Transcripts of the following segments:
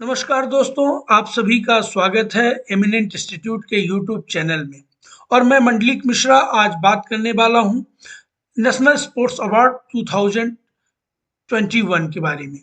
नमस्कार दोस्तों, आप सभी का स्वागत है एमिनेंट इंस्टीट्यूट के यूट्यूब चैनल में। और मैं मंडलिक मिश्रा आज बात करने वाला हूं नेशनल स्पोर्ट्स अवार्ड 2021 के बारे में,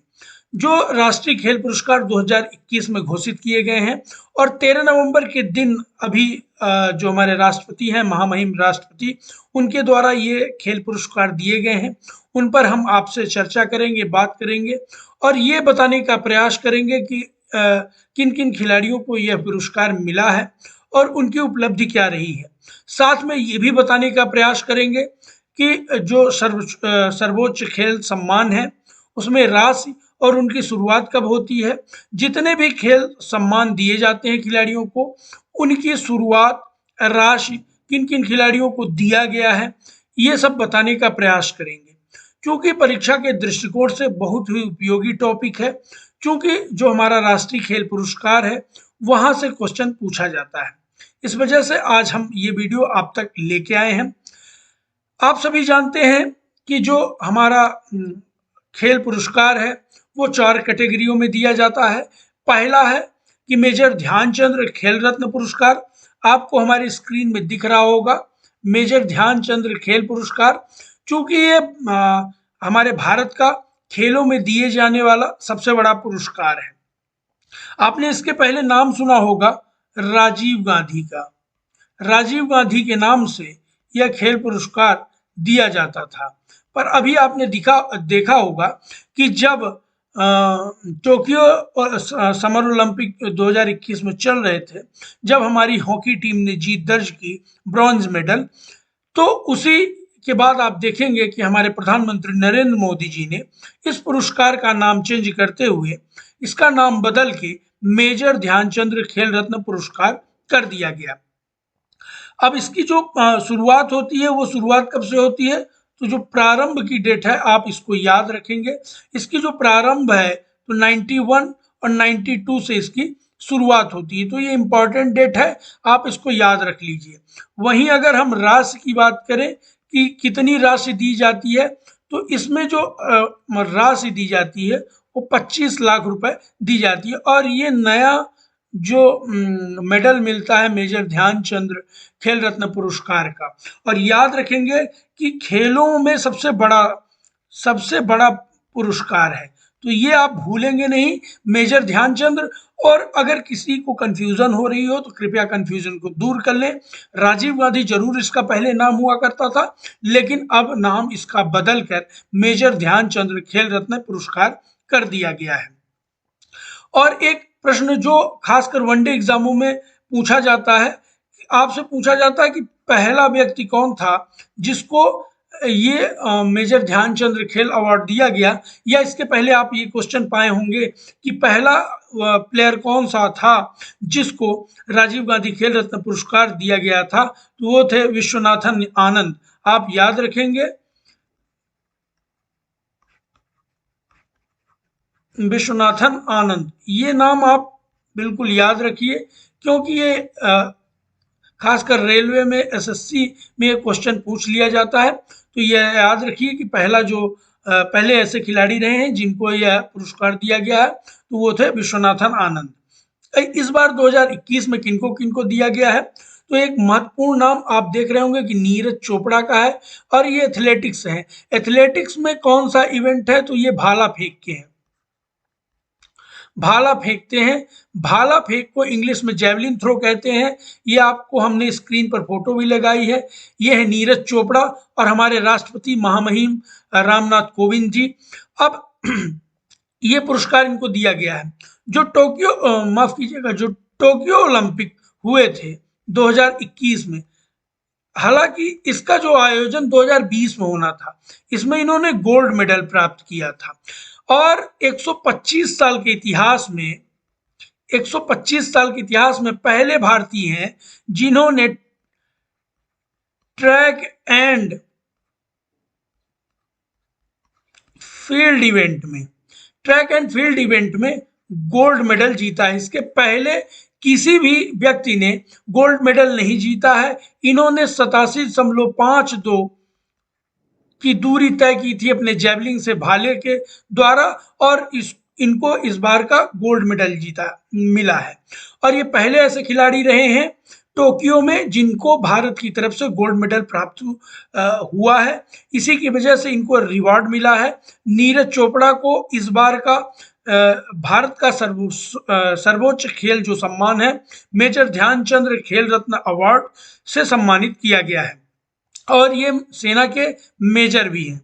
जो राष्ट्रीय खेल पुरस्कार 2021 में घोषित किए गए हैं। और 13 नवंबर के दिन अभी जो हमारे राष्ट्रपति हैं, महामहिम राष्ट्रपति, उनके द्वारा ये खेल पुरस्कार दिए गए हैं। उन पर हम आपसे चर्चा करेंगे, बात करेंगे और ये बताने का प्रयास करेंगे कि किन किन खिलाड़ियों को यह पुरस्कार मिला है और उनकी उपलब्धि क्या रही है। साथ में ये भी बताने का प्रयास करेंगे कि जो सर्वोच्च खेल सम्मान है उसमें राशि और उनकी शुरुआत कब होती है। जितने भी खेल सम्मान दिए जाते हैं खिलाड़ियों को, उनकी शुरुआत, राशि, किन किन खिलाड़ियों को दिया गया है, ये सब बताने का प्रयास करेंगे। क्योंकि परीक्षा के दृष्टिकोण से बहुत ही उपयोगी टॉपिक है, क्योंकि जो हमारा राष्ट्रीय खेल पुरस्कार है वहां से क्वेश्चन पूछा जाता है। इस वजह से आज हम ये वीडियो आप तक लेके आए हैं। आप सभी जानते हैं कि जो हमारा खेल पुरस्कार है वो 4 कैटेगरियों में दिया जाता है। पहला है कि मेजर ध्यानचंद्र खेल रत्न पुरस्कार, आपको हमारी स्क्रीन में दिख रहा होगा मेजर ध्यानचंद्र खेल पुरस्कार। चूंकि ये हमारे भारत का खेलों में दिए जाने वाला सबसे बड़ा पुरस्कार है। आपने इसके पहले नाम सुना होगा राजीव गांधी का। राजीव गांधी के नाम से यह खेल पुरस्कार दिया जाता था। पर अभी आपने देखा होगा कि जब टोक्यो और समर ओलंपिक 2021 में चल रहे थे, जब हमारी हॉकी टीम ने जीत दर्ज की, ब्रॉन्ज मेडल, तो उसी के बाद आप देखेंगे कि हमारे प्रधानमंत्री नरेंद्र मोदी जी ने इस पुरस्कार का नाम चेंज करते हुए इसका नाम बदल के मेजर ध्यानचंद्र खेल रत्न पुरस्कार कर दिया गया। अब इसकी जो शुरुआत होती है वो शुरुआत कब से होती है, तो जो प्रारंभ की डेट है आप इसको याद रखेंगे। इसकी जो प्रारंभ है तो 91 और 92 से इसकी शुरुआत होती है, तो ये इंपॉर्टेंट डेट है, आप इसको याद रख लीजिए। वहीं अगर हम राशि की बात करें कि कितनी राशि दी जाती है, तो इसमें जो राशि दी जाती है वो 25 लाख रुपए दी जाती है। और ये नया जो मेडल मिलता है मेजर ध्यानचंद्र खेल रत्न पुरस्कार का। और याद रखेंगे कि खेलों में सबसे बड़ा पुरस्कार है, तो ये आप भूलेंगे नहीं, मेजर ध्यानचंद्र। और अगर किसी को कंफ्यूजन हो रही हो तो कृपया कंफ्यूजन को दूर कर लें। राजीव गांधी जरूर इसका पहले नाम हुआ करता था, लेकिन अब नाम इसका बदल कर मेजर ध्यानचंद्र खेल रत्न पुरस्कार कर दिया गया है। और एक प्रश्न जो खासकर वनडे एग्जामों में पूछा जाता है, आपसे पूछा जाता है कि पहला व्यक्ति कौन था जिसको ये मेजर ध्यानचंद्र खेल अवार्ड दिया गया, या इसके पहले आप ये क्वेश्चन पाए होंगे कि पहला प्लेयर कौन सा था जिसको राजीव गांधी खेल रत्न पुरस्कार दिया गया था, तो वो थे विश्वनाथन आनंद। आप याद रखेंगे विश्वनाथन आनंद, ये नाम आप बिल्कुल याद रखिए, क्योंकि ये खासकर रेलवे में एसएससी में क्वेश्चन पूछ लिया जाता है। तो यह याद रखिए कि पहले ऐसे खिलाड़ी रहे हैं जिनको यह पुरस्कार दिया गया है, तो वो थे विश्वनाथन आनंद। इस बार 2021 में किनको किनको दिया गया है, तो एक महत्वपूर्ण नाम आप देख रहे होंगे कि नीरज चोपड़ा का है, और ये एथलेटिक्स है। एथलेटिक्स में कौन सा इवेंट है, तो ये भाला फेंक के है, भाला फेंकते हैं। भाला फेंक को इंग्लिश में जेवलिन थ्रो कहते हैं। ये आपको हमने स्क्रीन पर फोटो भी लगाई है, ये है नीरज चोपड़ा और हमारे राष्ट्रपति महामहिम रामनाथ कोविंद जी। अब ये पुरस्कार इनको दिया गया है। जो माफ कीजिएगा, जो टोक्यो ओलंपिक हुए थे 2021 में, हालांकि इसका जो आयोजन 2020 में होना था, इसमें इन्होंने गोल्ड मेडल प्राप्त किया था। और 125 साल के इतिहास में 125 साल के इतिहास में पहले भारतीय हैं जिन्होंने ट्रैक एंड फील्ड इवेंट में गोल्ड मेडल जीता है। इसके पहले किसी भी व्यक्ति ने गोल्ड मेडल नहीं जीता है। इन्होंने 87.52 की दूरी तय की थी अपने जेवलिंग से भाले के द्वारा, और इनको इस बार का गोल्ड मेडल मिला है। और ये पहले ऐसे खिलाड़ी रहे हैं टोक्यो में जिनको भारत की तरफ से गोल्ड मेडल प्राप्त हुआ है। इसी की वजह से इनको रिवॉर्ड मिला है। नीरज चोपड़ा को इस बार का भारत का सर्वोच्च खेल जो सम्मान है मेजर ध्यानचंद खेल रत्न अवार्ड से सम्मानित किया गया है, और ये सेना के मेजर भी हैं।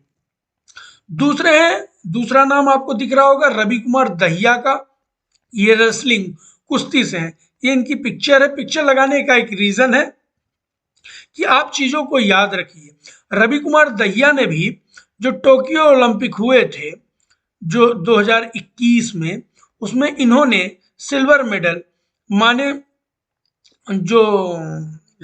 दूसरा नाम आपको दिख रहा होगा रवि कुमार दहिया का। ये रेसलिंग कुश्ती से हैं। ये इनकी पिक्चर है। पिक्चर लगाने का एक रीजन है कि आप चीजों को याद रखिए। रवि कुमार दहिया ने भी जो टोक्यो ओलंपिक हुए थे जो 2021 में, उसमें इन्होंने सिल्वर मेडल माने जो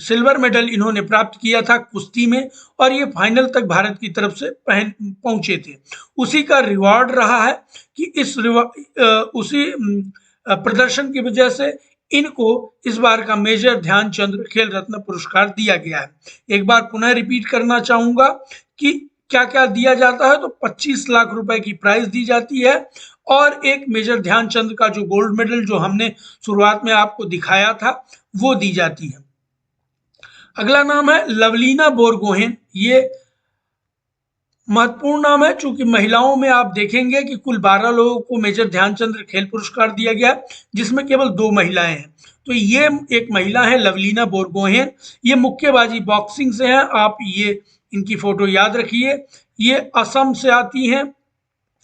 सिल्वर मेडल इन्होंने प्राप्त किया था कुश्ती में, और ये फाइनल तक भारत की तरफ से पहुंचे थे। उसी का रिवॉर्ड रहा है कि उसी प्रदर्शन की वजह से इनको इस बार का मेजर ध्यानचंद खेल रत्न पुरस्कार दिया गया है। एक बार पुनः रिपीट करना चाहूंगा कि क्या क्या दिया जाता है। तो 25 लाख रुपए की प्राइज दी जाती है, और एक मेजर ध्यानचंद का जो गोल्ड मेडल जो हमने शुरुआत में आपको दिखाया था वो दी जाती है। अगला नाम है लवलीना बोरगोहेन। ये महत्वपूर्ण नाम है चूंकि महिलाओं में आप देखेंगे कि कुल 12 लोगों को मेजर ध्यानचंद खेल पुरस्कार दिया गया, जिसमें केवल 2 महिलाएं हैं। तो ये एक महिला है लवलीना बोरगोहेन। ये मुक्केबाजी बॉक्सिंग से हैं। आप ये इनकी फोटो याद रखिए। ये असम से आती हैं,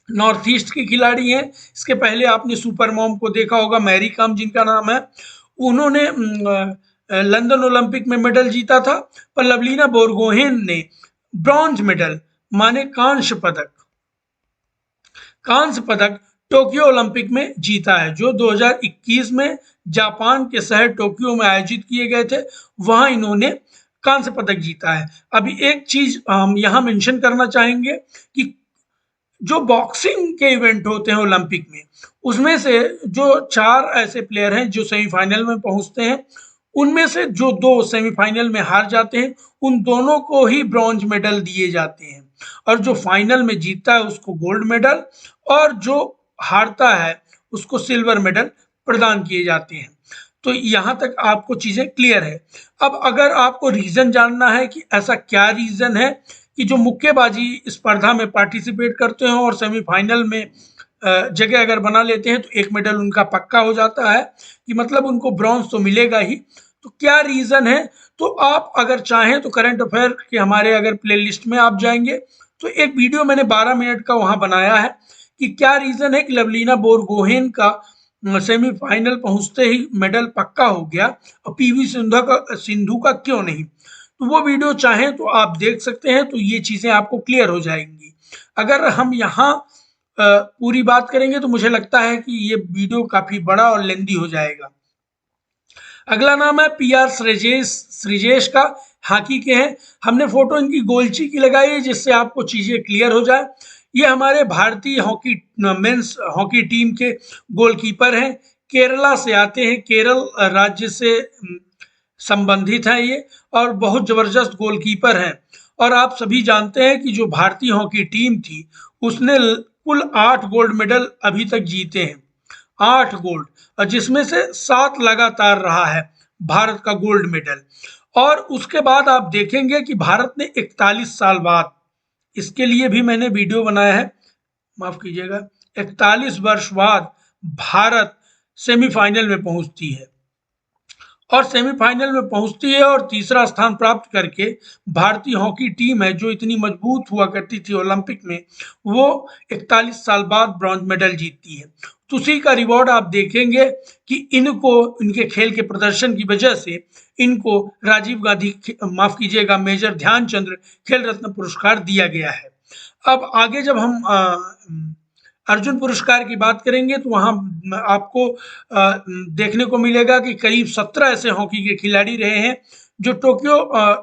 नॉर्थ ईस्ट की खिलाड़ी हैं। इसके पहले आपने सुपर मॉम को देखा होगा, मैरी कॉम जिनका नाम है। उन्होंने लंदन ओलंपिक में मेडल जीता था, पर लवलीना बोरगोहेन ने ब्रॉन्ज मेडल माने कांस्य पदक टोक्यो ओलंपिक में जीता है, जो 2021 में जापान के शहर टोक्यो में आयोजित किए गए थे। वहां इन्होंने कांस्य पदक जीता है। अभी एक चीज हम यहाँ मेंशन करना चाहेंगे कि जो बॉक्सिंग के इवेंट होते हैं ओलंपिक में, उसमें से जो 4 ऐसे प्लेयर हैं जो सेमीफाइनल में पहुंचते हैं, उनमें से जो 2 सेमीफाइनल में हार जाते हैं, उन दोनों को ही ब्रॉन्ज मेडल दिए जाते हैं, और जो फाइनल में जीतता है उसको गोल्ड मेडल, और जो हारता है उसको सिल्वर मेडल प्रदान किए जाते हैं। तो यहाँ तक आपको चीजें क्लियर है। अब अगर आपको रीजन जानना है कि ऐसा क्या रीजन है कि जो मुक्केबाजी स्पर्धा में पार्टिसिपेट करते हैं और सेमीफाइनल में जगह अगर बना लेते हैं तो एक मेडल उनका पक्का हो जाता है, कि मतलब उनको ब्रॉन्ज तो मिलेगा ही। तो क्या रीजन है? तो आप अगर चाहें तो करंट अफेयर के हमारे अगर प्लेलिस्ट में आप जाएंगे तो एक वीडियो मैंने 12 मिनट का वहां बनाया है कि क्या रीजन है कि लवलीना बोरगोहेन का सेमीफाइनल पहुंचते ही मेडल पक्का हो गया और पीवी सिंधु का क्यों नहीं। तो वो वीडियो चाहें तो आप देख सकते हैं, तो ये चीजें आपको क्लियर हो जाएंगी। अगर हम यहाँ पूरी बात करेंगे तो मुझे लगता है कि ये वीडियो काफी बड़ा और लेंदी हो जाएगा। अगला नाम है पीआर श्रीजेश का, हॉकी के हैं। हमने फोटो इनकी गोलची की लगाई है जिससे आपको चीजें क्लियर हो जाए। ये हमारे भारतीय हॉकी मेंस हॉकी टीम के गोलकीपर हैं। केरला से आते हैं, केरल राज्य से संबंधित हैं ये, और बहुत जबरदस्त गोलकीपर हैं। और आप सभी जानते हैं कि जो भारतीय हॉकी टीम थी उसने कुल 8 गोल्ड मेडल अभी तक जीते हैं, 8 गोल्ड, और जिसमें से 7 लगातार रहा है भारत का गोल्ड मेडल। और उसके बाद आप देखेंगे कि भारत ने 41 साल बाद, इसके लिए भी मैंने वीडियो बनाया है, माफ कीजिएगा, 41 वर्ष बाद भारत सेमीफाइनल में पहुंचती है, और सेमीफाइनल में पहुंचती है और तीसरा स्थान प्राप्त करके भारतीय हॉकी टीम है जो इतनी मजबूत हुआ करती थी ओलंपिक में, वो 41 साल बाद ब्रॉन्ज मेडल जीतती है। तो उसी का रिवॉर्ड आप देखेंगे कि इनको इनके खेल के प्रदर्शन की वजह से इनको राजीव गांधी, माफ कीजिएगा, मेजर ध्यानचंद खेल रत्न पुरस्कार दिया गया है। अब आगे जब हम अर्जुन पुरस्कार की बात करेंगे तो वहां आपको देखने को मिलेगा कि करीब 17 ऐसे हॉकी के खिलाड़ी रहे हैं जो टोक्यो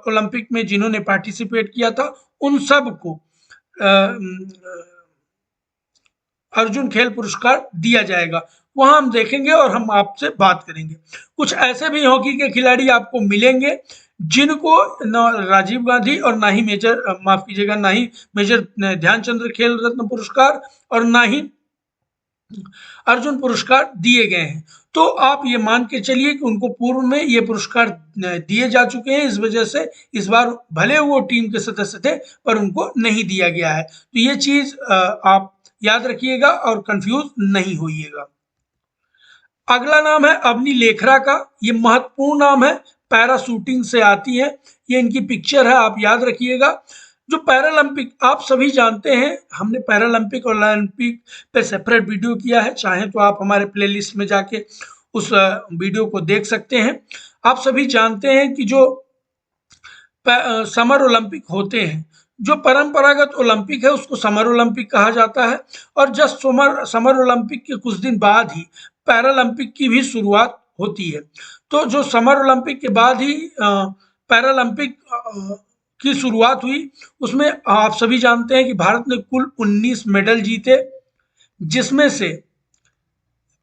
ओलंपिक में जिन्होंने पार्टिसिपेट किया था, उन सब को अर्जुन खेल पुरस्कार दिया जाएगा। वहां हम देखेंगे और हम आपसे बात करेंगे। कुछ ऐसे भी हॉकी के खिलाड़ी आपको मिलेंगे जिनको न राजीव गांधी और ना ही माफ कीजिएगा, ना ही मेजर ध्यानचंद खेल रत्न पुरस्कार और ना ही अर्जुन पुरस्कार दिए गए हैं। तो आप ये मान के चलिए कि उनको पूर्व में ये पुरस्कार दिए जा चुके हैं, इस वजह से इस बार भले वो टीम के सदस्य थे पर उनको नहीं दिया गया है। तो ये चीज आप याद रखिएगा और कंफ्यूज नहीं होइएगा। अगला नाम है अवनी लेखरा का। ये महत्वपूर्ण नाम है, पैरा शूटिंग से आती है। ये इनकी पिक्चर है, आप याद रखिएगा। जो पैरालंपिक आप सभी जानते हैं, हमने पैरालंपिक और ओलंपिक पे सेपरेट वीडियो किया है, चाहे तो आप हमारे प्लेलिस्ट में जाके उस वीडियो को देख सकते हैं। आप सभी जानते हैं कि जो समर ओलंपिक होते हैं, जो परंपरागत ओलंपिक है उसको समर ओलंपिक कहा जाता है। और जस्ट समर ओलंपिक के कुछ दिन बाद ही पैरालंपिक की भी शुरुआत होती है। तो जो समर ओलंपिक के बाद ही पैरालंपिक की शुरुआत हुई, उसमें आप सभी जानते हैं कि भारत ने कुल 19 मेडल जीते, जिसमें से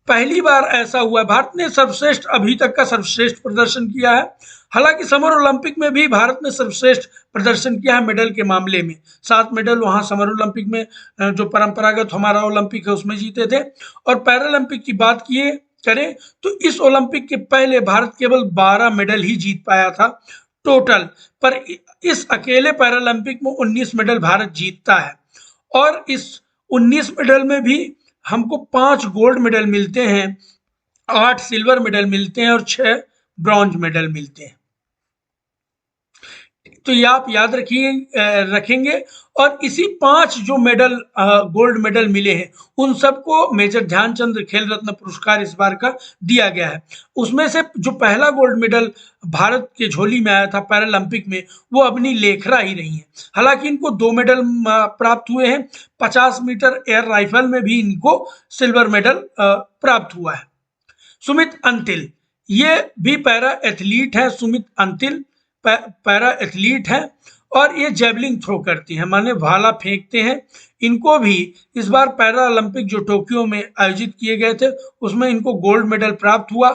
पहली बार ऐसा हुआ है, भारत ने सर्वश्रेष्ठ अभी तक का सर्वश्रेष्ठ प्रदर्शन किया है। हालांकि समर ओलंपिक में भी भारत ने सर्वश्रेष्ठ प्रदर्शन किया है मेडल के मामले में। 7 मेडल वहां समर ओलंपिक में जो परंपरागत हमारा ओलंपिक है उसमें जीते थे। और पैरालंपिक की बात किए करें तो इस ओलंपिक के पहले भारत केवल 12 मेडल ही जीत पाया था टोटल, पर इस अकेले पैरालंपिक में 19 मेडल भारत जीतता है। और इस 19 मेडल में भी हमको 5 गोल्ड मेडल मिलते हैं, 8 सिल्वर मेडल मिलते हैं और 6 ब्रॉन्ज मेडल मिलते हैं। तो ये आप याद रखेंगे। और इसी 5 जो मेडल गोल्ड मेडल मिले हैं उन सबको मेजर ध्यानचंद खेल रत्न पुरस्कार इस बार का दिया गया है। उसमें से जो पहला गोल्ड मेडल भारत के झोली में आया था पैरालंपिक में, वो अवनी लेखरा ही रही है। हालांकि इनको 2 मेडल प्राप्त हुए हैं, 50 मीटर एयर राइफल में भी इनको सिल्वर मेडल प्राप्त हुआ है। सुमित अंतिल, ये भी पैरा एथलीट है। सुमित अंतिल पैरा एथलीट है और ये जेवलिंग थ्रो करती हैं, माने भाला फेंकते हैं। इनको भी इस बार पैरा ओलंपिक जो टोक्यो में आयोजित किए गए थे उसमें इनको गोल्ड मेडल प्राप्त हुआ।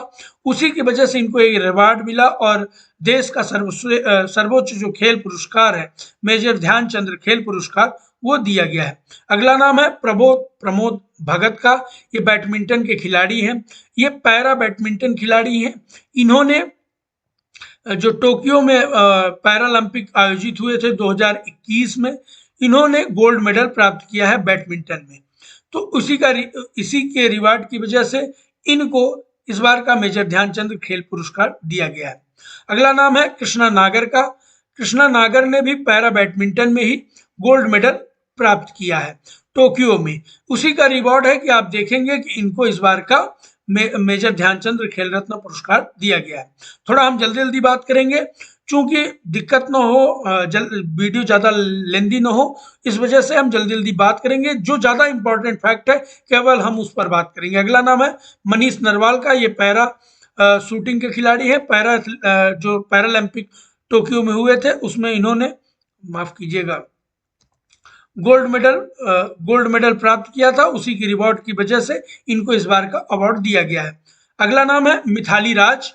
उसी की वजह से इनको एक रिवार्ड मिला और देश का सर्वोच्च जो खेल पुरस्कार है मेजर ध्यानचंद खेल पुरस्कार, वो दिया गया है। अगला नाम है प्रमोद भगत का। ये बैडमिंटन के खिलाड़ी हैं, ये पैरा बैडमिंटन खिलाड़ी हैं। इन्होंने जो टोक्यो में पैरालंपिक आयोजित हुए थे 2021 में, इन्होंने गोल्ड मेडल प्राप्त किया है बैडमिंटन में। तो इसी के रिवार्ड की वजह से इनको इस बार का मेजर ध्यानचंद खेल पुरस्कार दिया गया है। अगला नाम है कृष्णा नागर का। कृष्णा नागर ने भी पैरा बैडमिंटन में ही गोल्ड मेडल प्राप्त किया है टोक्यो में। उसी का रिवॉर्ड है कि आप देखेंगे कि इनको इस बार का मेजर ध्यानचंद खेल रत्न पुरस्कार दिया गया है। थोड़ा हम जल्दी जल्दी बात करेंगे चूंकि दिक्कत ना हो, वीडियो ज़्यादा लेंदी ना हो, इस वजह से हम जल्दी जल्दी बात करेंगे। जो ज़्यादा इंपॉर्टेंट फैक्ट है केवल हम उस पर बात करेंगे। अगला नाम है मनीष नरवाल का। ये पैरा शूटिंग के खिलाड़ी है। जो पैरालंपिक टोक्यो में हुए थे उसमें इन्होंने, माफ कीजिएगा, गोल्ड मेडल प्राप्त किया था। उसी की रिवॉर्ड की वजह से इनको इस बार का अवार्ड दिया गया है। अगला नाम है मिथाली राज।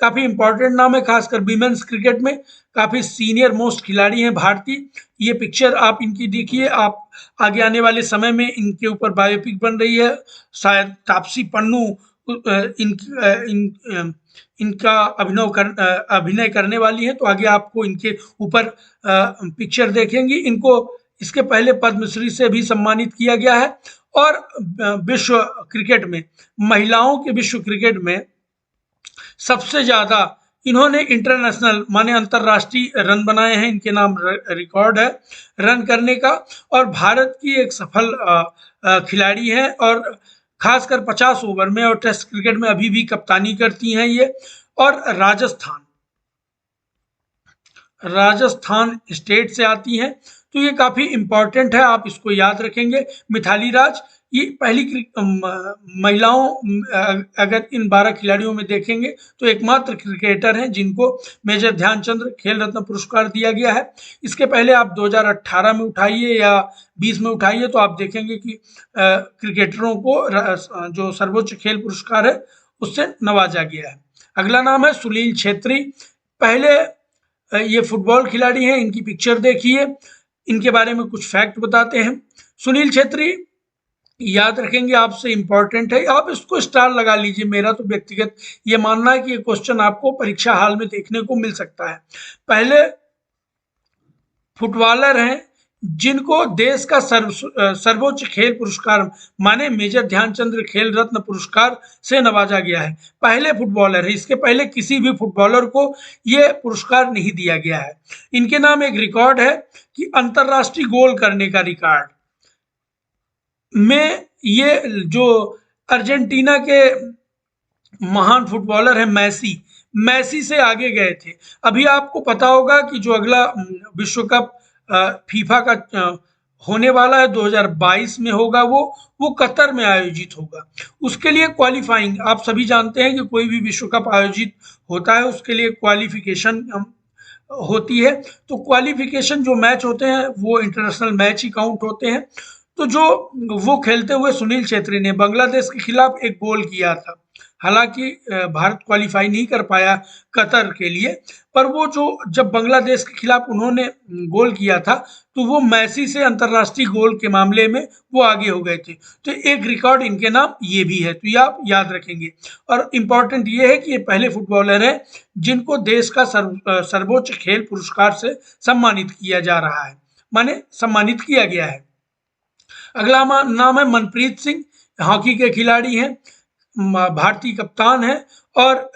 काफी इंपॉर्टेंट नाम है, खासकर विमेंस क्रिकेट में काफी सीनियर मोस्ट खिलाड़ी हैं भारतीय। ये पिक्चर आप इनकी देखिए, आप आगे आने वाले समय में इनके ऊपर बायोपिक बन रही है, शायद तापसी पन्नू इनका अभिनय करने वाली है। तो आगे आपको इनके ऊपर पिक्चर देखेंगी। इनको इसके पहले पद्मश्री से भी सम्मानित किया गया है। और विश्व क्रिकेट में, महिलाओं के विश्व क्रिकेट में सबसे ज्यादा इन्होंने इंटरनेशनल माने अंतरराष्ट्रीय रन बनाए हैं। इनके नाम रिकॉर्ड है रन करने का। और भारत की एक सफल खिलाड़ी है और खासकर 50 ओवर में और टेस्ट क्रिकेट में अभी भी कप्तानी करती हैं ये। और राजस्थान स्टेट से आती हैं। तो ये काफी इंपॉर्टेंट है, आप इसको याद रखेंगे। मिथाली राज ये पहली महिलाओं, अगर इन 12 खिलाड़ियों में देखेंगे तो एकमात्र क्रिकेटर हैं जिनको मेजर ध्यानचंद खेल रत्न पुरस्कार दिया गया है। इसके पहले आप 2018 में उठाइए या 20 में उठाइए तो आप देखेंगे कि क्रिकेटरों को जो सर्वोच्च खेल पुरस्कार है उससे नवाजा गया है। अगला नाम है सुनील छेत्री। पहले ये फुटबॉल खिलाड़ी हैं, इनकी पिक्चर देखिए, इनके बारे में कुछ फैक्ट बताते हैं। सुनील छेत्री याद रखेंगे, आपसे इंपॉर्टेंट है, आप इसको स्टार लगा लीजिए। मेरा तो व्यक्तिगत ये मानना है कि ये क्वेश्चन आपको परीक्षा हाल में देखने को मिल सकता है। पहले फुटबॉलर हैं जिनको देश का सर्वोच्च खेल पुरस्कार माने मेजर ध्यानचंद खेल रत्न पुरस्कार से नवाजा गया है। पहले फुटबॉलर है, इसके पहले किसी भी फुटबॉलर को ये पुरस्कार नहीं दिया गया है। इनके नाम एक रिकॉर्ड है कि अंतरराष्ट्रीय गोल करने का रिकॉर्ड में ये जो अर्जेंटीना के महान फुटबॉलर है मैसी, मैसी से आगे गए थे। अभी आपको पता होगा कि जो अगला विश्व कप फीफा का होने वाला है 2022 में होगा, वो कतर में आयोजित होगा। उसके लिए क्वालिफाइंग, आप सभी जानते हैं कि कोई भी विश्व कप आयोजित होता है उसके लिए क्वालिफिकेशन होती है। तो क्वालिफिकेशन जो मैच होते हैं वो इंटरनेशनल मैच ही काउंट होते हैं। तो जो वो खेलते हुए सुनील छेत्री ने बांग्लादेश के खिलाफ एक गोल किया था, हालांकि भारत क्वालिफाई नहीं कर पाया कतर के लिए, पर वो जो जब बांग्लादेश के खिलाफ उन्होंने गोल किया था तो वो मैसी से अंतरराष्ट्रीय गोल के मामले में वो आगे हो गए थे। तो एक रिकॉर्ड इनके नाम ये भी है, तो ये आप याद रखेंगे। और इम्पॉर्टेंट ये है कि ये पहले फुटबॉलर हैं जिनको देश का सर्वोच्च खेल पुरस्कार से सम्मानित किया जा रहा है, माने सम्मानित किया गया है। अगला नाम है मनप्रीत सिंह, हॉकी के खिलाड़ी हैं, भारतीय कप्तान है और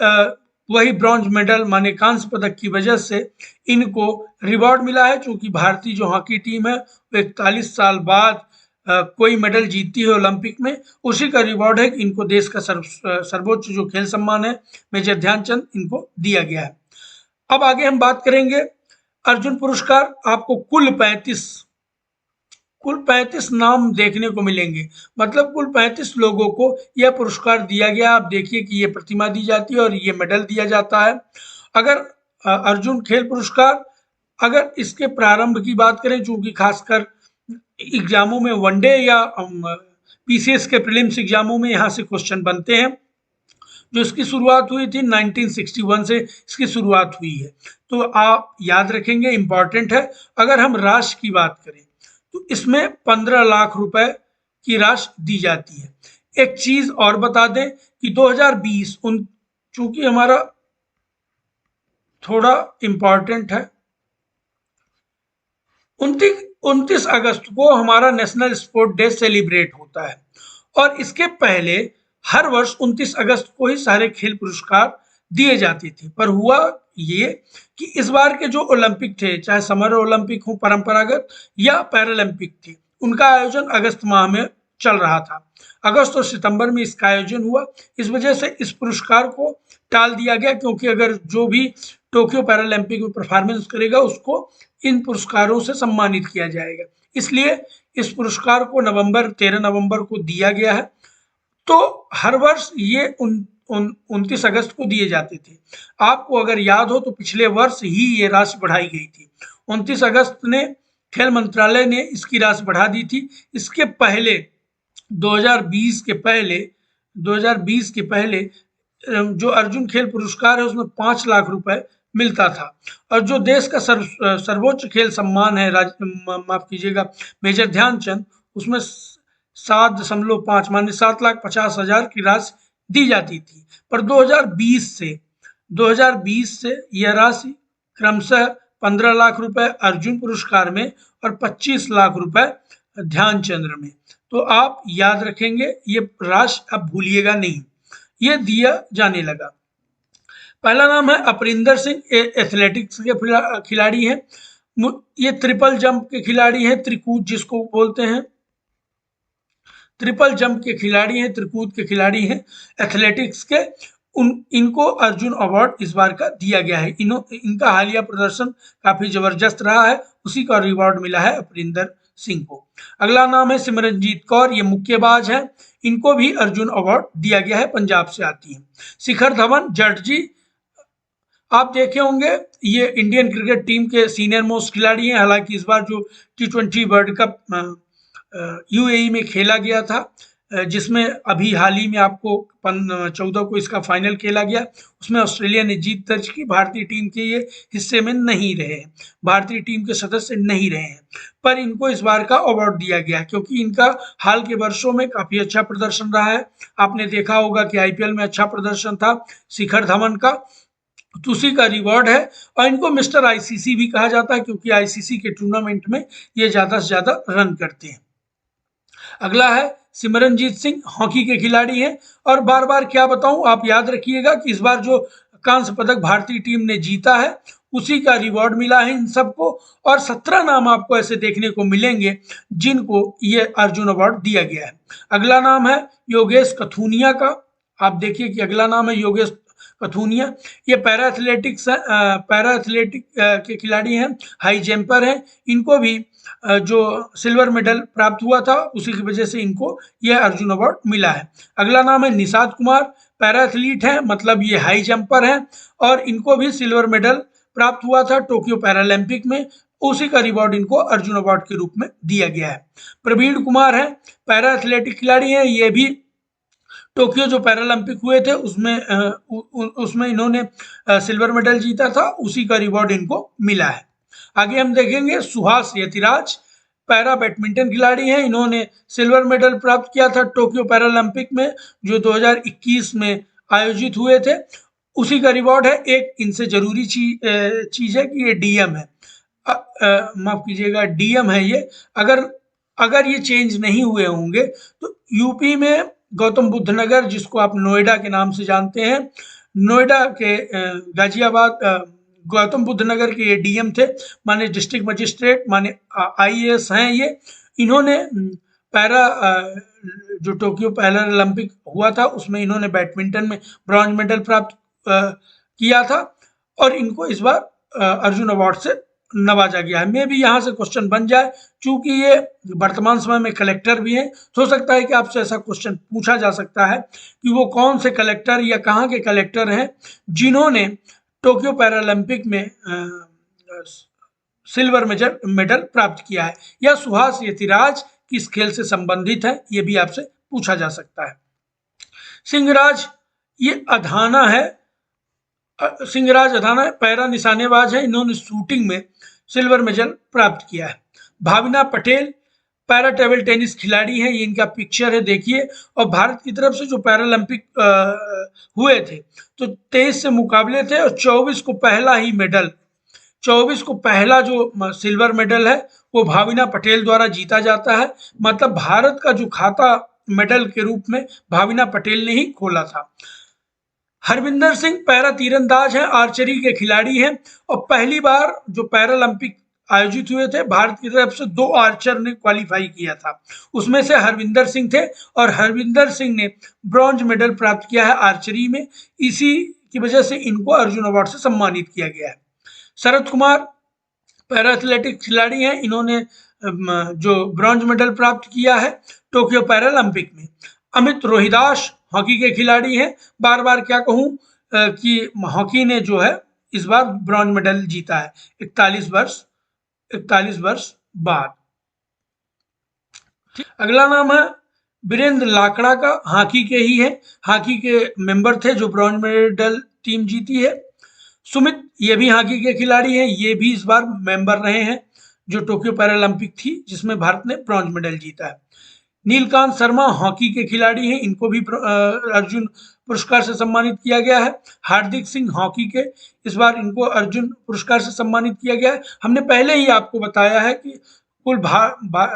वही ब्रॉन्ज मेडल माने कांस्य पदक की वजह से इनको रिवॉर्ड मिला है। चूंकि भारतीय जो हॉकी टीम है वो 41 साल बाद कोई मेडल जीतती है ओलंपिक में, उसी का रिवॉर्ड है कि इनको देश का सर्वोच्च जो खेल सम्मान है मेजर ध्यानचंद इनको दिया गया है। अब आगे हम बात करेंगे अर्जुन पुरस्कार। आपको कुल 35 नाम देखने को मिलेंगे, मतलब कुल 35 लोगों को यह पुरस्कार दिया गया। आप देखिए कि ये प्रतिमा दी जाती है और ये मेडल दिया जाता है। अगर अर्जुन खेल पुरस्कार, अगर इसके प्रारंभ की बात करें, चूंकि खासकर एग्जामों में वनडे या पीसीएस के प्रीलिम्स एग्जामों में यहाँ से क्वेश्चन बनते हैं। जो इसकी शुरुआत हुई थी 1961 से इसकी शुरुआत हुई है, तो आप याद रखेंगे, इंपॉर्टेंट है। अगर हम राशि की बात करें तो इसमें 15 लाख रुपए की राशि दी जाती है। एक चीज और बता दें कि 2020 चूंकि हमारा थोड़ा इंपॉर्टेंट है, 29 अगस्त को हमारा नेशनल स्पोर्ट डे सेलिब्रेट होता है और इसके पहले हर वर्ष 29 अगस्त को ही सारे खेल पुरस्कार दिए जाते थे। पर हुआ ये कि इस बार के जो ओलंपिक थे, चाहे समर ओलंपिक हो परंपरागत या पैरालंपिक थे, उनका आयोजन अगस्त माह में चल रहा था। अगस्त और सितंबर में इसका आयोजन हुआ, इस वजह से इस पुरस्कार को टाल दिया गया, क्योंकि अगर जो भी टोक्यो पैरालंपिक में परफॉर्मेंस करेगा उसको इन पुरस्कारों से सम्मानित किया जाएगा। इसलिए इस पुरस्कार को 13 नवंबर को दिया गया है। तो हर वर्ष ये 29 अगस्त को दिए जाते थे। आपको अगर याद हो तो पिछले वर्ष ही ये राशि बढ़ाई गई थी। 29 अगस्त ने खेल मंत्रालय ने इसकी राशि बढ़ा दी थी। इसके पहले 2020 के पहले जो अर्जुन खेल पुरस्कार है उसमें 5 लाख रुपए मिलता था, और जो देश का सर्वोच्च खेल सम्मान है माफ कीजिएगा मेजर ध्यानचंद, उसमें 7.5 माने 7,50,000 की राशि दी जाती थी। पर 2020 से यह राशि क्रमशः 15 लाख रुपए अर्जुन पुरस्कार में और 25 लाख रुपए ध्यानचंद्र में। तो आप याद रखेंगे, ये राशि अब भूलिएगा नहीं, ये दिया जाने लगा। पहला नाम है अपरिंदर सिंह, एथलेटिक्स के खिलाड़ी हैं। ये ट्रिपल जंप के खिलाड़ी हैं, त्रिकूट जिसको बोलते हैं, ट्रिपल जंप के खिलाड़ी हैं, त्रिकूट के खिलाड़ी हैं एथलेटिक्स के। इनको अर्जुन अवार्ड इस बार का दिया गया है। इनका हालिया प्रदर्शन काफी जबरदस्त रहा है, उसी का रिवॉर्ड मिला है अपरिंदर सिंह को। अगला नाम है सिमरनजीत कौर, ये मुक्केबाज है, इनको भी अर्जुन अवार्ड दिया गया है, पंजाब से आती है। शिखर धवन जट जी, आप देखे होंगे, ये इंडियन क्रिकेट टीम के सीनियर मोस्ट खिलाड़ी हैं। हालांकि इस बार जो T20 वर्ल्ड कप यूएई में खेला गया था, जिसमें अभी हाल ही में आपको 14 को इसका फाइनल खेला गया, उसमें ऑस्ट्रेलिया ने जीत दर्ज की। भारतीय टीम के ये हिस्से में नहीं रहे हैं, भारतीय टीम के सदस्य नहीं रहे हैं, पर इनको इस बार का अवार्ड दिया गया क्योंकि इनका हाल के वर्षों में काफी अच्छा प्रदर्शन रहा है। आपने देखा होगा कि आईपीएल में अच्छा प्रदर्शन था शिखर धवन का, तो उसी का रिवॉर्ड है। और इनको मिस्टर आईसीसी भी कहा जाता है क्योंकि आईसीसी के टूर्नामेंट में ये ज्यादा से ज्यादा रन करते हैं। अगला है सिमरनजीत सिंह, हॉकी के खिलाड़ी हैं, और बार बार क्या बताऊं, आप याद रखिएगा कि इस बार जो कांस्य पदक भारतीय टीम ने जीता है उसी का रिवॉर्ड मिला है इन सबको। और 17 नाम आपको ऐसे देखने को मिलेंगे जिनको ये अर्जुन अवार्ड दिया गया है। अगला नाम है योगेश कथुनिया का। आप देखिए कि अगला नाम है योगेश कथुनिया। ये पैरा एथलेटिक के खिलाड़ी हैं, हाई जंपर हैं। इनको भी जो सिल्वर मेडल प्राप्त हुआ था उसी की वजह से इनको यह अर्जुन अवार्ड मिला है। अगला नाम है निषाद कुमार, पैरा एथलीट है, मतलब ये हाई जंपर हैं और इनको भी सिल्वर मेडल प्राप्त हुआ था टोक्यो पैरालंपिक में, उसी का रिवॉर्ड इनको अर्जुन अवार्ड के रूप में दिया गया है। प्रवीण कुमार है, पैरा एथलेटिक खिलाड़ी हैं, ये भी टोक्यो जो पैरालंपिक हुए थे उसमें इन्होंने सिल्वर मेडल जीता था, उसी का रिवॉर्ड इनको मिला है। आगे हम देखेंगे सुहास यतिराज, पैरा बैडमिंटन खिलाड़ी हैं, इन्होंने सिल्वर मेडल प्राप्त किया था टोक्यो पैरालंपिक में जो 2021 में आयोजित हुए थे, उसी का रिवॉर्ड है। एक इनसे जरूरी चीज है कि ये डीएम है, माफ कीजिएगा डीएम है ये। अगर ये चेंज नहीं हुए होंगे तो यूपी में गौतम बुद्ध नगर, जिसको आप नोएडा के नाम से जानते हैं, नोएडा के गाजियाबाद गौतम बुद्ध नगर के ये डीएम थे, माने डिस्ट्रिक्ट मजिस्ट्रेट, माने आईएएस हैं ये। इन्होंने पैरा जो टोक्यो पैरालंपिक हुआ था उसमें इन्होंने बैडमिंटन में ब्रॉन्ज मेडल प्राप्त किया था और इनको इस बार अर्जुन अवार्ड से नवाजा गया है। मे भी यहाँ से क्वेश्चन बन जाए, चूंकि ये वर्तमान समय में कलेक्टर भी हैं, तो हो सकता है कि आपसे ऐसा क्वेश्चन पूछा जा सकता है कि वो कौन से कलेक्टर या कहाँ के कलेक्टर हैं जिन्होंने टोक्यो पैरालंपिक में सिल्वर मेडल प्राप्त किया है, या सुहास यतिराज किस खेल से संबंधित है, ये भी आपसे पूछा जा सकता है। सिंहराज ये अधाना है, सिंहराज अधाना पैरा निशानेबाज है, इन्होंने शूटिंग में सिल्वर मेडल प्राप्त किया है। भावना पटेल पैरा टेबल टेनिस खिलाड़ी हैं, ये इनका पिक्चर है देखिए। और भारत की तरफ से जो पैरालंपिक हुए थे तो 23 से मुकाबले थे और 24 को पहला ही मेडल, 24 को पहला जो सिल्वर मेडल है वो भावना पटेल द्वारा जीता जाता है। मतलब भारत का जो खाता मेडल के रूप में भावना पटेल ने ही खोला था। हरविंदर सिंह पैरा तीरंदाज हैं, आर्चरी के खिलाड़ी हैं, और पहली बार जो पैरालंपिक आयोजित हुए थे भारत की तरफ से 2 आर्चर ने क्वालिफाई किया था, उसमें से हरविंदर सिंह थे और हरविंदर सिंह ने ब्रॉन्ज मेडल प्राप्त किया है आर्चरी में, इसी की वजह से इनको अर्जुन अवार्ड से सम्मानित किया गया है। शरद कुमार पैरा एथलेटिक खिलाड़ी हैं, इन्होंने जो ब्रॉन्ज मेडल प्राप्त किया है टोक्यो पैरालंपिक में। अमित रोहिदास हॉकी के खिलाड़ी हैं, बार बार क्या कहूं कि हॉकी ने जो है इस बार ब्रॉन्ज मेडल जीता है 41 वर्ष बाद। अगला नाम है वीरेंद्र लाकड़ा का, हॉकी के ही है, हॉकी के मेंबर थे जो ब्रॉन्ज मेडल टीम जीती है। सुमित ये भी हॉकी के खिलाड़ी हैं, ये भी इस बार मेंबर रहे हैं जो टोक्यो पैरालंपिक थी जिसमें भारत ने ब्रॉन्ज मेडल जीता है। नीलकांत शर्मा हॉकी के खिलाड़ी हैं, इनको भी अर्जुन पुरस्कार से सम्मानित किया गया है। हार्दिक सिंह हॉकी के, इस बार इनको अर्जुन पुरस्कार से सम्मानित किया गया है। हमने पहले ही आपको बताया है कि कुल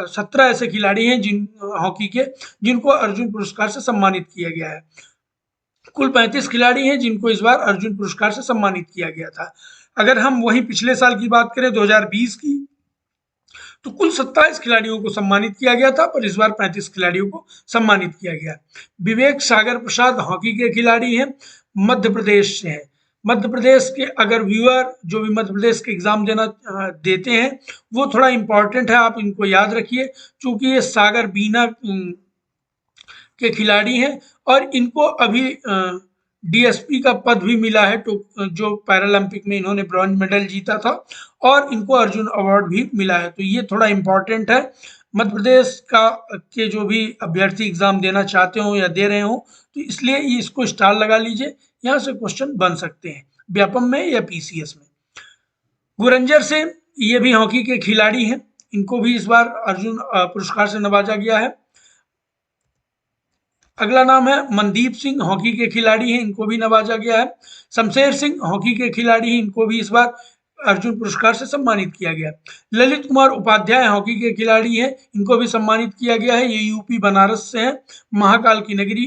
17 ऐसे खिलाड़ी हैं जिन हॉकी के जिनको अर्जुन पुरस्कार से सम्मानित किया गया है। कुल 35 खिलाड़ी हैं जिनको इस बार अर्जुन पुरस्कार से सम्मानित किया गया था। अगर हम वही पिछले साल की बात करें 2020 की, तो कुल 27 खिलाड़ियों को सम्मानित किया गया था, पर इस बार 35 खिलाड़ियों को सम्मानित किया गया। विवेक सागर प्रसाद हॉकी के खिलाड़ी हैं, मध्य प्रदेश से हैं। मध्य प्रदेश के अगर व्यूअर जो भी मध्य प्रदेश के एग्जाम देते हैं वो थोड़ा इंपॉर्टेंट है, आप इनको याद रखिए, क्योंकि ये सागर बीना के खिलाड़ी हैं और इनको अभी डीएसपी का पद भी मिला है, तो जो पैरालंपिक में इन्होंने ब्रॉन्ज मेडल जीता था, और इनको अर्जुन अवार्ड भी मिला है, तो ये थोड़ा इम्पोर्टेंट है। मध्य प्रदेश का के जो भी अभ्यर्थी एग्जाम देना चाहते हो या दे रहे हो, तो इसलिए इसको स्टार लगा लीजिए, यहाँ से क्वेश्चन बन सकते हैं व्यापम में या पीसीएस में। गुरंजर से, ये भी हॉकी के खिलाड़ी हैं, इनको भी इस बार अर्जुन पुरस्कार से नवाजा गया है। अगला नाम है मनदीप सिंह, हॉकी के खिलाड़ी हैं, इनको भी नवाजा गया है। शमशेर सिंह हॉकी के खिलाड़ी हैं, इनको भी इस बार अर्जुन पुरस्कार से सम्मानित किया गया। ललित कुमार उपाध्याय हॉकी के खिलाड़ी हैं, इनको भी सम्मानित किया गया है। ये यूपी बनारस से हैं, महाकाल की नगरी,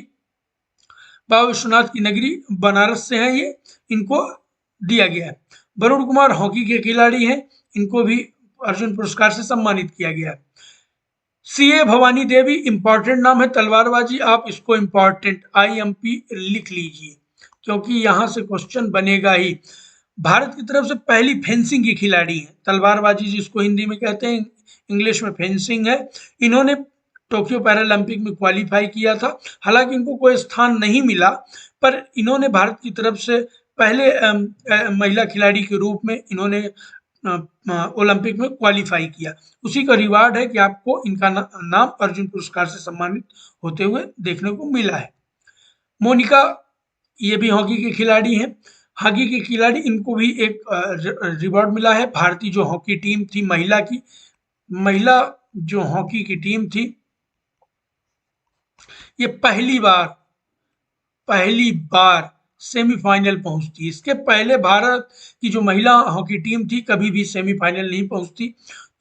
बाबा विश्वनाथ की नगरी बनारस से हैं ये, इनको दिया गया है। वरुण कुमार हॉकी के खिलाड़ी हैं, इनको भी अर्जुन पुरस्कार से सम्मानित किया गया है। सीए भवानी देवी, इंपॉर्टेंट नाम है तलवारबाजी, आप इसको इंपॉर्टेंट IMP लिख लीजिए, क्योंकि यहां से क्वेश्चन बनेगा ही। भारत की तरफ से पहली फेंसिंग की खिलाड़ी है, तलवारबाजी जिसको हिंदी में कहते हैं, इंग्लिश में फेंसिंग है। इन्होंने टोक्यो पैरालंपिक में क्वालिफाई किया था, हालांकि इनको कोई स्थान नहीं मिला, पर इन्होंने भारत की तरफ से पहले महिला खिलाड़ी के रूप में इन्होंने ओलंपिक में क्वालिफाई किया। उसी का रिवार्ड है कि आपको इनका नाम अर्जुन पुरस्कार से सम्मानित होते हुए देखने को मिला है। मोनिका, ये भी हॉकी के खिलाड़ी हैं, हॉकी के खिलाड़ी, इनको भी एक रिवॉर्ड मिला है। भारतीय जो हॉकी टीम थी महिला जो हॉकी की टीम थी, ये पहली बार सेमीफाइनल पहुंचती। इसके पहले भारत की जो महिला हॉकी टीम थी कभी भी सेमीफाइनल नहीं पहुंचती।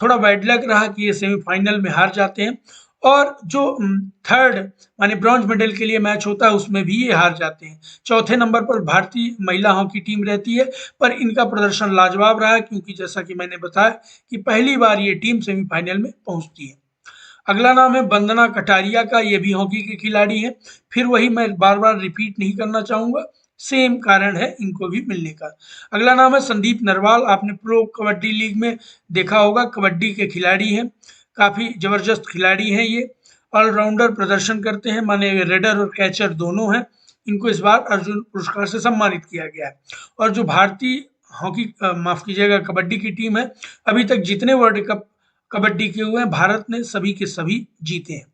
थोड़ा बैड लक रहा कि ये सेमीफाइनल में हार जाते हैं, और जो थर्ड माने ब्रॉन्ज मेडल के लिए मैच होता है उसमें भी ये हार जाते हैं। चौथे नंबर पर भारतीय महिला हॉकी टीम रहती है, पर इनका प्रदर्शन लाजवाब रहा, क्योंकि जैसा कि मैंने बताया कि पहली बार ये टीम सेमीफाइनल में पहुंचती है। अगला नाम है वंदना कटारिया का, ये भी हॉकी के खिलाड़ी हैं। फिर वही मैं बार बार रिपीट नहीं करना चाहूंगा, सेम कारण है इनको भी मिलने का। अगला नाम है संदीप नरवाल, आपने प्रो कबड्डी लीग में देखा होगा, कबड्डी के खिलाड़ी हैं, काफी जबरदस्त खिलाड़ी हैं ये, ऑलराउंडर प्रदर्शन करते हैं, माने रेडर और कैचर दोनों हैं। इनको इस बार अर्जुन पुरस्कार से सम्मानित किया गया है। और जो भारतीय हॉकी माफ कीजिएगा कबड्डी की टीम है, अभी तक जितने वर्ल्ड कप कबड्डी के हुए हैं भारत ने सभी के सभी जीते हैं।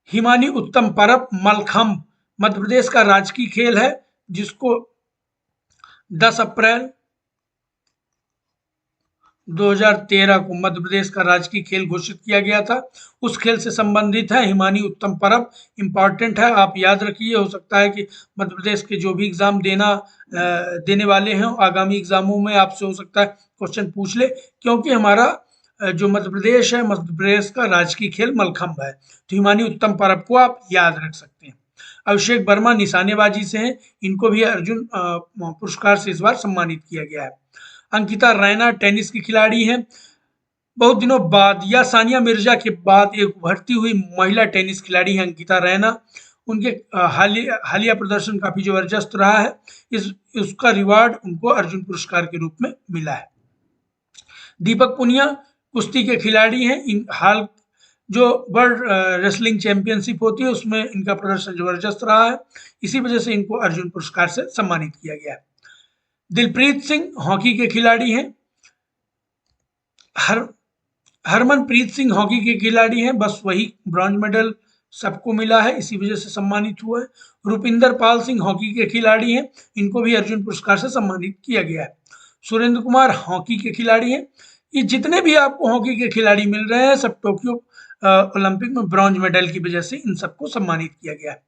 हिमानी उत्तम परब, मलखम्ब मध्य प्रदेश का राजकीय खेल है, जिसको 10 अप्रैल 2013 को मध्य प्रदेश का राजकीय खेल घोषित किया गया था। उस खेल से संबंधित है हिमानी उत्तम परब, इंपॉर्टेंट है, आप याद रखिए। हो सकता है कि मध्य प्रदेश के जो भी एग्जाम देने वाले हैं आगामी एग्जामों में आपसे हो सकता है क्वेश्चन पूछ ले, क्योंकि हमारा जो मध्य प्रदेश है, मध्य प्रदेश का राजकीय खेल मलखम्ब है, तो हिमानी उत्तम परब को आप याद रख सकते हैं। अभिषेक वर्मा निशानेबाजी से हैं, इनको भी अर्जुन पुरस्कार से इस बार सम्मानित किया गया है। अंकिता रैना टेनिस की खिलाड़ी हैं, बहुत दिनों बाद या सानिया मिर्जा के बाद एक उभरती हुई महिला टेनिस खिलाड़ी हैं अंकिता रैना। उनके हालिया प्रदर्शन काफी जबरदस्त रहा है, उसका रिवार्ड उनको अर्जुन पुरस्कार के रूप में मिला है। दीपक पुनिया कुश्ती के खिलाड़ी हैं, इन हाल जो वर्ल्ड रेसलिंग चैंपियनशिप होती है उसमें इनका प्रदर्शन जबरदस्त रहा है, इसी वजह से इनको अर्जुन पुरस्कार से सम्मानित किया गया है। दिलप्रीत सिंह हॉकी के खिलाड़ी हैं, हरमनप्रीत सिंह हॉकी के खिलाड़ी हैं, बस वही ब्रॉन्ज मेडल सबको मिला है, इसी वजह से सम्मानित हुआ है। रुपिंदर पाल सिंह हॉकी के खिलाड़ी हैं, इनको भी अर्जुन पुरस्कार से सम्मानित किया गया है। सुरेंद्र कुमार हॉकी के खिलाड़ी हैं। ये जितने भी आपको हॉकी के खिलाड़ी मिल रहे हैं सब टोक्यो ओलंपिक में ब्रॉन्ज मेडल की वजह से इन सबको सम्मानित किया गया है।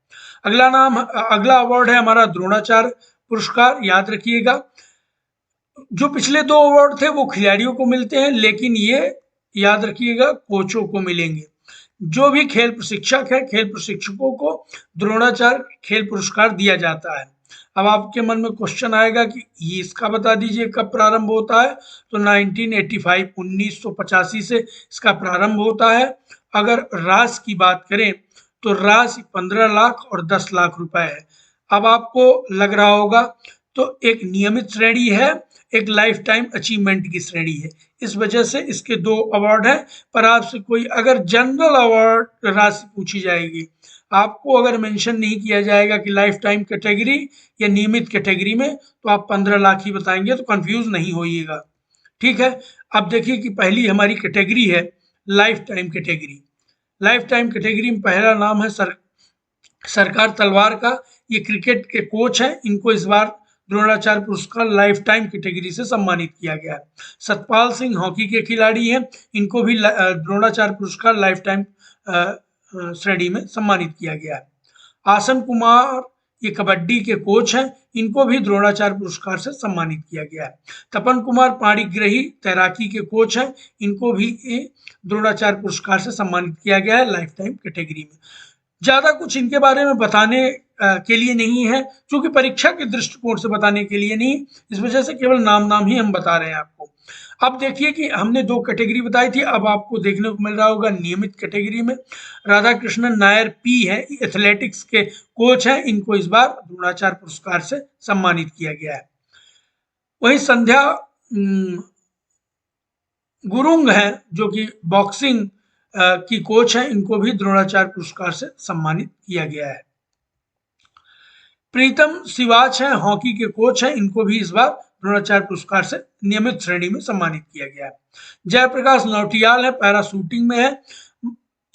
अगला अवार्ड है हमारा द्रोणाचार्य पुरस्कार, याद रखिएगा। जो पिछले 2 अवार्ड थे वो खिलाड़ियों को मिलते हैं, लेकिन ये याद रखिएगा कोचों को मिलेंगे। जो भी खेल प्रशिक्षक है, खेल प्रशिक्षकों को द्रोणाचार्य खेल पुरस्कार दिया जाता है। अब आपके मन में क्वेश्चन आएगा कि ये इसका बता दीजिए कब प्रारंभ होता है, तो 1985 1985 से इसका प्रारंभ होता है। अगर राशि की बात करें तो राशि 15 लाख और 10 लाख रुपए है। अब आपको लग रहा होगा तो एक नियमित श्रेणी है, एक लाइफ टाइम अचीवमेंट की श्रेणी है, इस वजह से इसके 2 अवार्ड हैं। पर आपसे कोई अगर जनरल अवार्ड राशि पूछी जाएगी, आपको अगर मेंशन नहीं किया जाएगा कि लाइफ टाइम कैटेगरी या नियमित कैटेगरी में, तो आप 15 लाख ही बताएंगे, तो कंफ्यूज नहीं होइएगा, ठीक है। अब देखिए कि पहली हमारी कैटेगरी है life time category. Life time category में पहला नाम है सरकार तलवार का। ये क्रिकेट के कोच हैं, इनको इस बार द्रोणाचार्य पुरस्कार लाइफ टाइम कैटेगरी से सम्मानित किया गया है। सतपाल सिंह हॉकी के खिलाड़ी हैं, इनको भी द्रोणाचार्य पुरस्कार लाइफ टाइम श्रेणी में सम्मानित किया गया है। आसन कुमार ये कबड्डी के कोच हैं, इनको भी द्रोणाचार्य पुरस्कार से सम्मानित किया गया है। तपन कुमार पाणिग्रही तैराकी के कोच हैं, इनको भी द्रोणाचार्य पुरस्कार से सम्मानित किया गया है लाइफ टाइम कैटेगरी में। ज्यादा कुछ इनके बारे में बताने के लिए नहीं है, क्योंकि परीक्षा के दृष्टिकोण से बताने के लिए नहीं, इस वजह से केवल नाम ही हम बता रहे हैं आपको। अब देखिए कि हमने 2 कैटेगरी बताई थी, अब आपको देखने को मिल रहा होगा नियमित कैटेगरी में राधा कृष्णन नायर पी है, एथलेटिक्स के कोच हैं, इनको इस बार द्रोणाचार्य पुरस्कार से सम्मानित किया गया है। वही संध्या गुरुंग है, जो कि बॉक्सिंग की कोच है, इनको भी द्रोणाचार्य पुरस्कार से सम्मानित किया गया है। प्रीतम सिवाच है, हॉकी के कोच हैं, इनको भी इस बार द्रोणाचार्य पुरस्कार से नियमित श्रेणी में सम्मानित किया गया है। जयप्रकाश नौटियाल है, पैरा शूटिंग में है,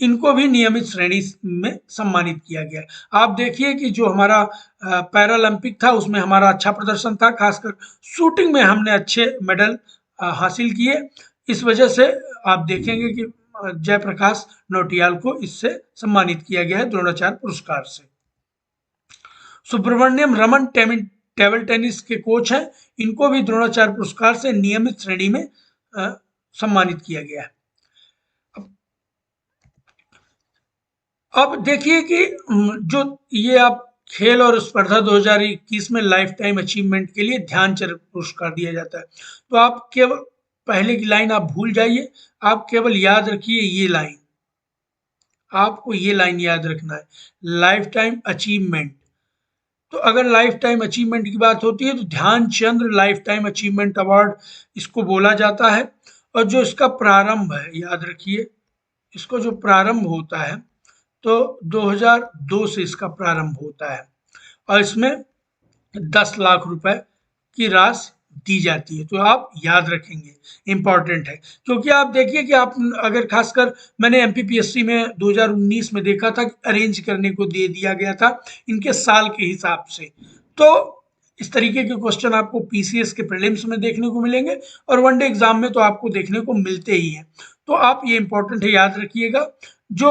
इनको भी नियमित श्रेणी में सम्मानित किया गया है। आप देखिए कि जो हमारा पैरालंपिक था उसमें हमारा अच्छा प्रदर्शन था, खासकर शूटिंग में हमने अच्छे मेडल हासिल किए। इस वजह से आप देखेंगे कि जयप्रकाश नौटियाल को इससे सम्मानित किया गया है द्रोणाचार्य पुरस्कार से। सुब्रमण्यम रमन टेबल टेनिस के कोच हैं, इनको भी द्रोणाचार्य पुरस्कार से नियमित श्रेणी में सम्मानित किया गया है। अब देखिए कि जो ये आप खेल और स्पर्धा 2021 में लाइफ टाइम अचीवमेंट के लिए ध्यानचंद पुरस्कार दिया जाता है। तो आप केवल पहले की लाइन आप भूल जाइए, आप केवल याद रखिए ये लाइन, आपको ये लाइन याद रखना है, लाइफ टाइम अचीवमेंट। तो अगर लाइफ टाइम अचीवमेंट की बात होती है तो Dhyanchand life time achievement award इसको बोला जाता है। और जो इसका प्रारंभ है, याद रखिए, इसको जो प्रारंभ होता है तो 2002 से इसका प्रारंभ होता है और इसमें 10 लाख रुपए की राशि दी जाती है। तो आप याद रखेंगे, इंपॉर्टेंट है, क्योंकि आप देखिए कि आप अगर खासकर मैंने एमपीपीएससी में 2019 में देखा था कि अरेंज करने को दे दिया गया था इनके साल के हिसाब से। तो इस तरीके के क्वेश्चन आपको पीसीएस के प्रीलिम्स में देखने को मिलेंगे और वनडे एग्जाम में तो आपको देखने को मिलते ही हैं। तो आप ये इंपॉर्टेंट है, याद रखिएगा। जो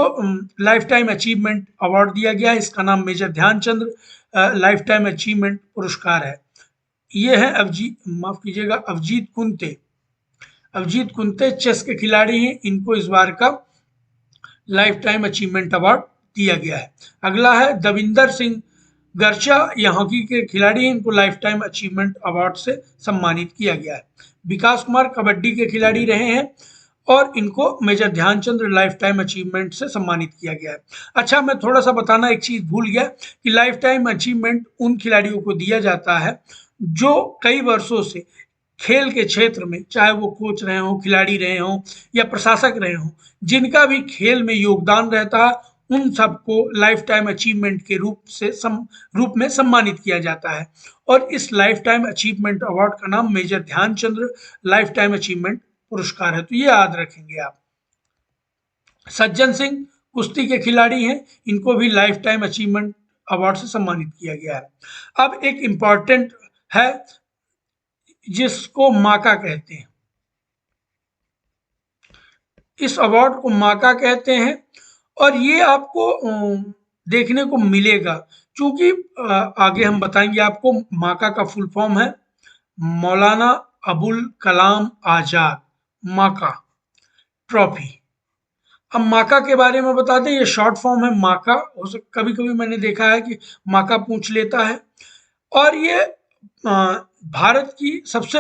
लाइफ टाइम अचीवमेंट अवार्ड दिया गया है इसका नाम major Dhyanchand life time achievement पुरस्कार है। ये है माफ कीजिएगा अवजीत कुंते। अवजीत कुंते चेस के खिलाड़ी हैं, इनको इस बार का लाइफ टाइम अचीवमेंट अवार्ड दिया गया है। अगला है दविंदर सिंह गर्चा, ये हॉकी के खिलाड़ी हैं, इनको लाइफ टाइम अचीवमेंट अवार्ड से सम्मानित किया गया है। विकास कुमार कबड्डी के खिलाड़ी रहे हैं और इनको major Dhyanchand life time achievement से सम्मानित किया गया है। अच्छा, मैं थोड़ा सा बताना एक चीज भूल गया कि लाइफ टाइम अचीवमेंट उन खिलाड़ियों को दिया जाता है जो कई वर्षों से खेल के क्षेत्र में, चाहे वो कोच रहे हों, खिलाड़ी रहे हों या प्रशासक रहे हों, जिनका भी खेल में योगदान रहता है उन सबको लाइफ टाइम अचीवमेंट के रूप में सम्मानित किया जाता है। और इस लाइफ टाइम अचीवमेंट अवार्ड का नाम major Dhyanchand life time achievement पुरस्कार है। तो ये याद रखेंगे आप। सज्जन सिंह कुश्ती के खिलाड़ी हैं, इनको भी लाइफ टाइम अचीवमेंट अवार्ड से सम्मानित किया गया है। अब एक इंपॉर्टेंट है जिसको माका कहते हैं, इस अवार्ड को माका कहते हैं और ये आपको देखने को मिलेगा, क्योंकि आगे हम बताएंगे आपको। माका का फुल फॉर्म है मौलाना अबुल कलाम आजाद माका ट्रॉफी। अब माका के बारे में बता दें, ये शॉर्ट फॉर्म है माका। हो सकता कभी कभी मैंने देखा है कि माका पूछ लेता है। और ये भारत की सबसे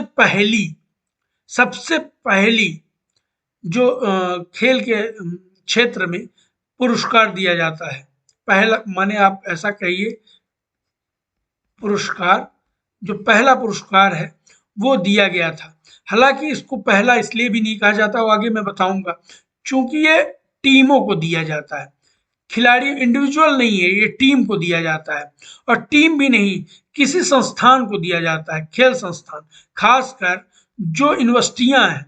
पहली जो खेल के क्षेत्र में पुरस्कार दिया जाता है, पहला माने आप ऐसा कहिए, पुरस्कार जो पहला पुरस्कार है वो दिया गया था। हालांकि इसको पहला इसलिए भी नहीं कहा जाता, वो आगे मैं बताऊंगा, क्योंकि ये टीमों को दिया जाता है, खिलाड़ी इंडिविजुअल नहीं है, ये टीम को दिया जाता है। और टीम भी नहीं, किसी संस्थान को दिया जाता है, खेल संस्थान, खासकर जो यूनिवर्सिटियां हैं,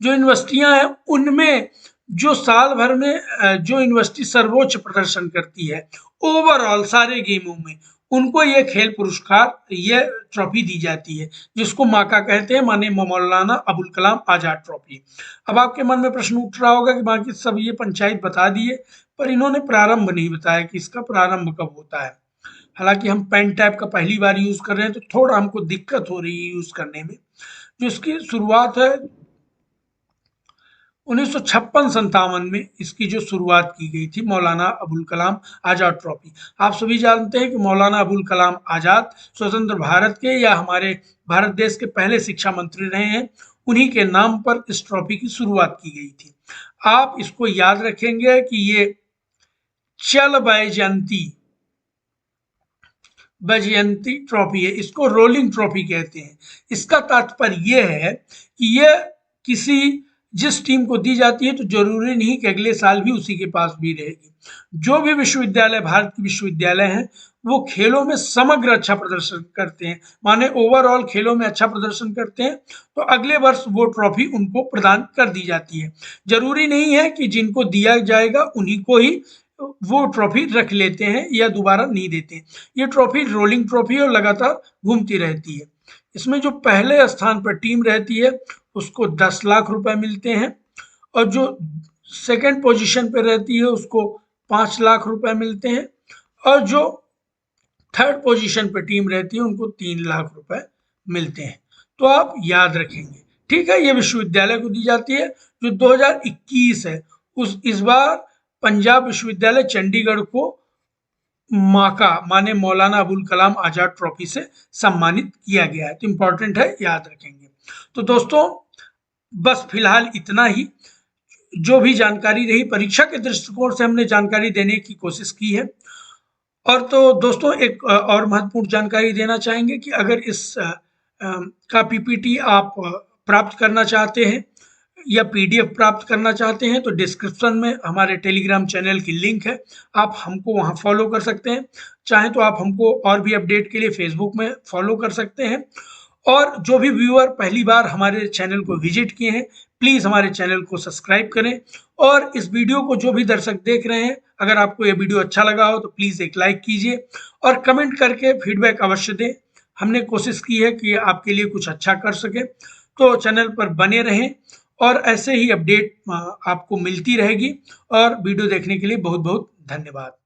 जो यूनिवर्सिटियां हैं उनमें जो साल भर में जो यूनिवर्सिटी सर्वोच्च प्रदर्शन करती है ओवरऑल सारे गेमों में, उनको ये खेल पुरस्कार, ये ट्रॉफी दी जाती है, जिसको माका कहते हैं, माने मौलाना अबुल कलाम आजाद ट्रॉफी। अब आपके मन में प्रश्न उठ रहा होगा कि बाकी सब ये पंचायत बता दिए, पर इन्होंने प्रारंभ नहीं बताया कि इसका प्रारंभ कब होता है। हालांकि हम पेन टैब का पहली बार यूज कर रहे हैं, तो थोड़ा हमको दिक्कत हो रही है यूज करने में। जो इसकी शुरुआत है 1956-57 में इसकी जो शुरुआत की गई थी, मौलाना अबुल कलाम आजाद ट्रॉफी। आप सभी जानते हैं कि मौलाना अबुल कलाम आजाद स्वतंत्र भारत के या हमारे भारत देश के पहले शिक्षा मंत्री रहे हैं। उन्हीं के नाम पर इस ट्रॉफी की शुरुआत की गई थी। आप इसको याद रखेंगे कि ये चल बैजयंती ट्रॉफी है, इसको रोलिंग ट्रॉफी कहते हैं। इसका तात्पर्य यह है कि यह किसी जिस टीम को दी जाती है तो जरूरी नहीं कि अगले साल भी उसी के पास भी रहेगी। जो भी विश्वविद्यालय, भारत के विश्वविद्यालय हैं, वो खेलों में समग्र अच्छा प्रदर्शन करते हैं, माने ओवरऑल खेलों में अच्छा प्रदर्शन करते हैं, तो अगले वर्ष वो ट्रॉफी उनको प्रदान कर दी जाती है। जरूरी नहीं है कि जिनको दिया जाएगा उन्हीं को ही वो ट्रॉफी रख लेते हैं या दोबारा नहीं देते। ये ट्रॉफी रोलिंग ट्रॉफी और लगातार घूमती रहती है। इसमें जो पहले स्थान पर टीम रहती है उसको 10 लाख रुपए मिलते हैं, और जो सेकंड पोजीशन पे रहती है उसको 5 लाख रुपए मिलते हैं, और जो थर्ड पोजीशन पे टीम रहती है उनको 3 लाख रुपए मिलते हैं। तो आप याद रखेंगे, ठीक है। ये विश्वविद्यालय को दी जाती है। जो 2021 है, उस इस बार पंजाब विश्वविद्यालय चंडीगढ़ को माका माने मौलाना अबुल कलाम आजाद ट्रॉफी से सम्मानित किया गया है। तो इंपॉर्टेंट है, याद रखेंगे। तो दोस्तों बस फिलहाल इतना ही। जो भी जानकारी रही परीक्षा के दृष्टिकोण से हमने जानकारी देने की कोशिश की है। और तो दोस्तों एक और महत्वपूर्ण जानकारी देना चाहेंगे कि अगर इस का पीपीटी आप प्राप्त करना चाहते हैं या पीडीएफ प्राप्त करना चाहते हैं, तो डिस्क्रिप्शन में हमारे टेलीग्राम चैनल की लिंक है, आप हमको वहां फॉलो कर सकते हैं। चाहें तो आप हमको और भी अपडेट के लिए फेसबुक में फॉलो कर सकते हैं। और जो भी व्यूअर पहली बार हमारे चैनल को विजिट किए हैं, प्लीज़ हमारे चैनल को सब्सक्राइब करें। और इस वीडियो को जो भी दर्शक देख रहे हैं, अगर आपको ये वीडियो अच्छा लगा हो तो प्लीज़ एक लाइक कीजिए और कमेंट करके फीडबैक अवश्य दें। हमने कोशिश की है कि आपके लिए कुछ अच्छा कर सके। तो चैनल पर बने रहें और ऐसे ही अपडेट आपको मिलती रहेगी। और वीडियो देखने के लिए बहुत बहुत धन्यवाद।